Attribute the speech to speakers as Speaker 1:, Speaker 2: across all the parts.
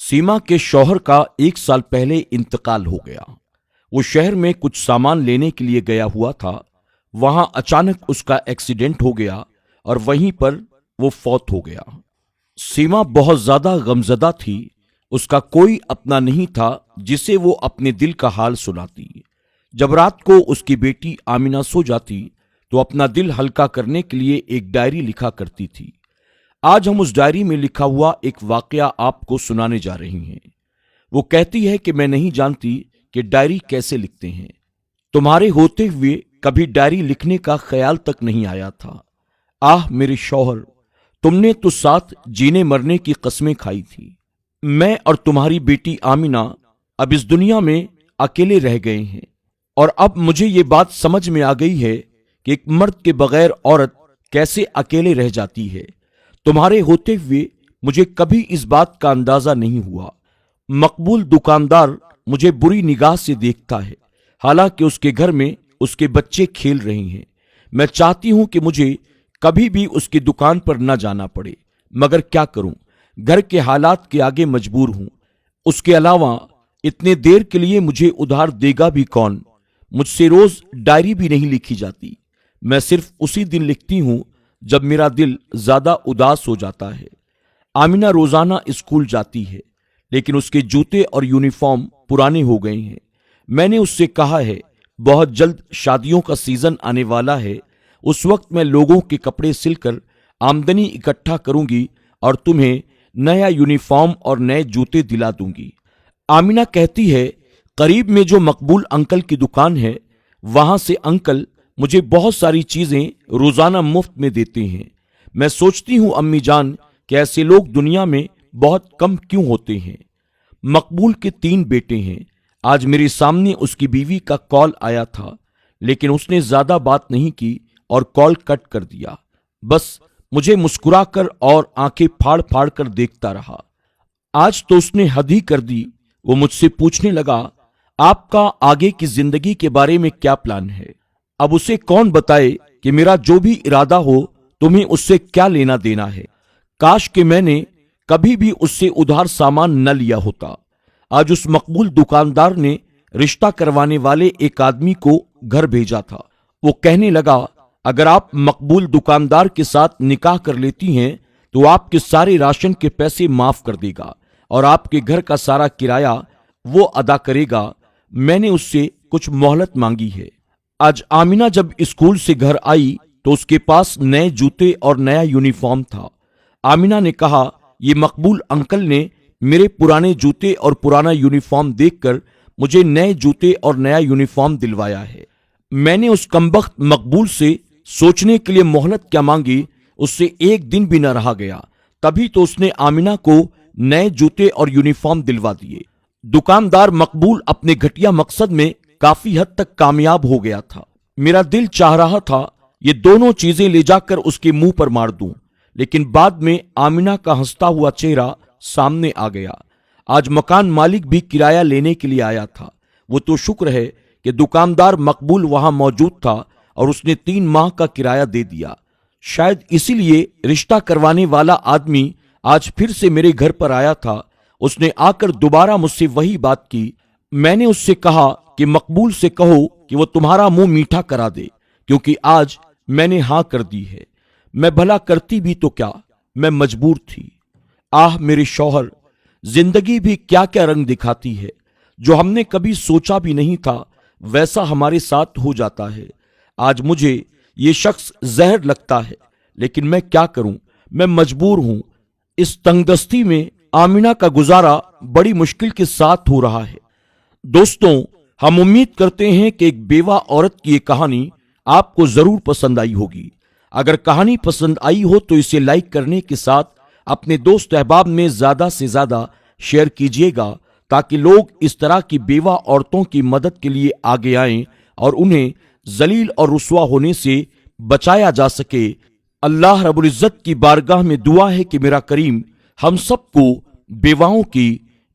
Speaker 1: सीमा के शौहर का 1 साल पहले इंतकाल हो गया। वो शहर में कुछ सामान लेने के लिए गया हुआ था। वहां अचानक उसका एक्सीडेंट हो गया और वहीं पर वो फौत हो गया। सीमा बहुत ज्यादा गमजदा थी। उसका कोई अपना नहीं था जिसे वो अपने दिल का हाल सुनाती। जब रात को उसकी बेटी आमिना सो जाती तो अपना दिल हल्का करने के लिए एक डायरी लिखा करती थी। आज हम उस डायरी में लिखा हुआ एक वाकया आपको सुनाने जा रहे हैं। वो कहती है कि मैं नहीं जानती कि डायरी कैसे लिखते हैं। तुम्हारे होते हुए कभी डायरी लिखने का ख्याल तक नहीं आया था। आह मेरे शौहर, तुमने तो साथ जीने मरने की कस्में खाई थी। मैं और तुम्हारी बेटी आमिना अब इस दुनिया में अकेले रह गए हैं और अब मुझे ये बात समझ में आ गई है कि एक मर्द के बगैर औरत कैसे अकेले रह जाती है। तुम्हारे होते हुए मुझे कभी इस बात का अंदाजा नहीं हुआ। मकबूल दुकानदार मुझे बुरी निगाह से देखता है, हालांकि उसके घर में उसके बच्चे खेल रहे हैं। मैं चाहती हूं कि मुझे कभी भी उसकी दुकान पर न जाना पड़े, मगर क्या करूं, घर के हालात के आगे मजबूर हूं। उसके अलावा इतने देर के लिए मुझे उधार देगा भी कौन। मुझसे रोज डायरी भी नहीं लिखी जाती। मैं सिर्फ उसी दिन लिखती हूं जब मेरा दिल ज्यादा उदास हो जाता है। आमिना रोजाना स्कूल जाती है, लेकिन उसके जूते और यूनिफॉर्म पुराने हो गए हैं। मैंने उससे कहा है बहुत जल्द शादियों का सीजन आने वाला है। उस वक्त मैं लोगों के कपड़े सिलकर आमदनी इकट्ठा करूंगी और तुम्हें नया यूनिफॉर्म और नए जूते दिला दूंगी। आमिना कहती है करीब में जो मकबूल अंकल की दुकान है, वहां से अंकल मुझे बहुत सारी चीजें रोजाना मुफ्त में देते हैं। मैं सोचती हूं अम्मी जान कि ऐसे लोग दुनिया में बहुत कम क्यों होते हैं। मकबूल के 3 बेटे हैं। आज मेरे सामने उसकी बीवी का कॉल आया था, लेकिन उसने ज्यादा बात नहीं की और कॉल कट कर दिया। बस मुझे मुस्कुराकर और आंखें फाड़ फाड़ कर देखता रहा। आज तो उसने हद ही कर दी। वो मुझसे पूछने लगा, आपका आगे की जिंदगी के बारे में क्या प्लान है। अब उसे कौन बताए कि मेरा जो भी इरादा हो तुम्हें उससे क्या लेना देना है। काश कि मैंने कभी भी उससे उधार सामान न लिया होता। आज उस मकबूल दुकानदार ने रिश्ता करवाने वाले एक आदमी को घर भेजा था। वो कहने लगा, अगर आप मकबूल दुकानदार के साथ निकाह कर लेती हैं तो आपके सारे राशन के पैसे माफ कर देगा और आपके घर का सारा किराया वो अदा करेगा। मैंने उससे कुछ मोहलत मांगी है। आज आमिना जब स्कूल से घर आई तो उसके पास नए जूते और नया यूनिफॉर्म था। आमिना ने कहा, ये मकबूल अंकल ने मेरे पुराने जूते और पुराना यूनिफॉर्म देखकर मुझे नए जूते और नया यूनिफॉर्म दिलवाया है। मैंने उस कमबख्त मकबूल से सोचने के लिए मोहलत क्या मांगी, उससे एक दिन भी न रहा गया। तभी तो उसने आमिना को नए जूते और यूनिफॉर्म दिलवा दिए। दुकानदार मकबूल अपने घटिया मकसद में काफी हद तक कामयाब हो गया था। मेरा दिल चाह रहा था ये दोनों चीजें ले जाकर उसके मुंह पर मार दूं, लेकिन बाद में आमिना का हंसता हुआ चेहरा सामने आ गया। आज मकान मालिक भी किराया लेने के लिए आया था। वो तो शुक्र है कि दुकानदार मकबूल वहां मौजूद था और उसने 3 माह का किराया दे दिया। शायद इसीलिए रिश्ता करवाने वाला आदमी आज फिर से मेरे घर पर आया था। उसने आकर दोबारा मुझसे वही बात की। मैंने उससे कहा कि मकबूल से कहो कि वो तुम्हारा मुंह मीठा करा दे, क्योंकि आज मैंने हां कर दी है। मैं भला करती भी तो क्या, मैं मजबूर थी। आह मेरे शौहर, जिंदगी भी क्या क्या रंग दिखाती है। जो हमने कभी सोचा भी नहीं था वैसा हमारे साथ हो जाता है। आज मुझे ये शख्स जहर लगता है, लेकिन मैं क्या करूं, मैं मजबूर हूं। इस तंगदस्ती में आमिना का गुजारा बड़ी मुश्किल के साथ हो रहा है। दोस्तों, हम उम्मीद करते हैं कि एक बेवा औरत की ये कहानी आपको जरूर पसंद आई होगी। अगर कहानी पसंद आई हो तो इसे लाइक करने के साथ अपने दोस्त अहबाब में ज्यादा से ज्यादा शेयर कीजिएगा, ताकि लोग इस तरह की बेवा औरतों की मदद के लिए आगे आएं और उन्हें जलील और रुस्वा होने से बचाया जा सके। अल्लाह रब्बुल इज्जत की बारगाह में दुआ है कि मेरा करीम हम सबको बेवाओं की,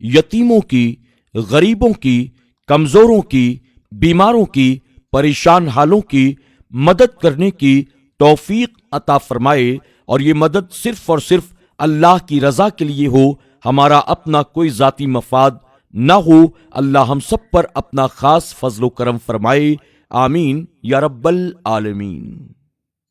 Speaker 1: यतीमों की, गरीबों की, कमजोरों की, बीमारों की, परेशान हालों की मदद करने की तौफीक अता फरमाए और ये मदद सिर्फ और सिर्फ अल्लाह की रजा के लिए हो। ہمارا اپنا کوئی ذاتی مفاد نہ ہو، اللہ ہم سب پر اپنا خاص فضل و کرم فرمائے، آمین یا رب العالمین۔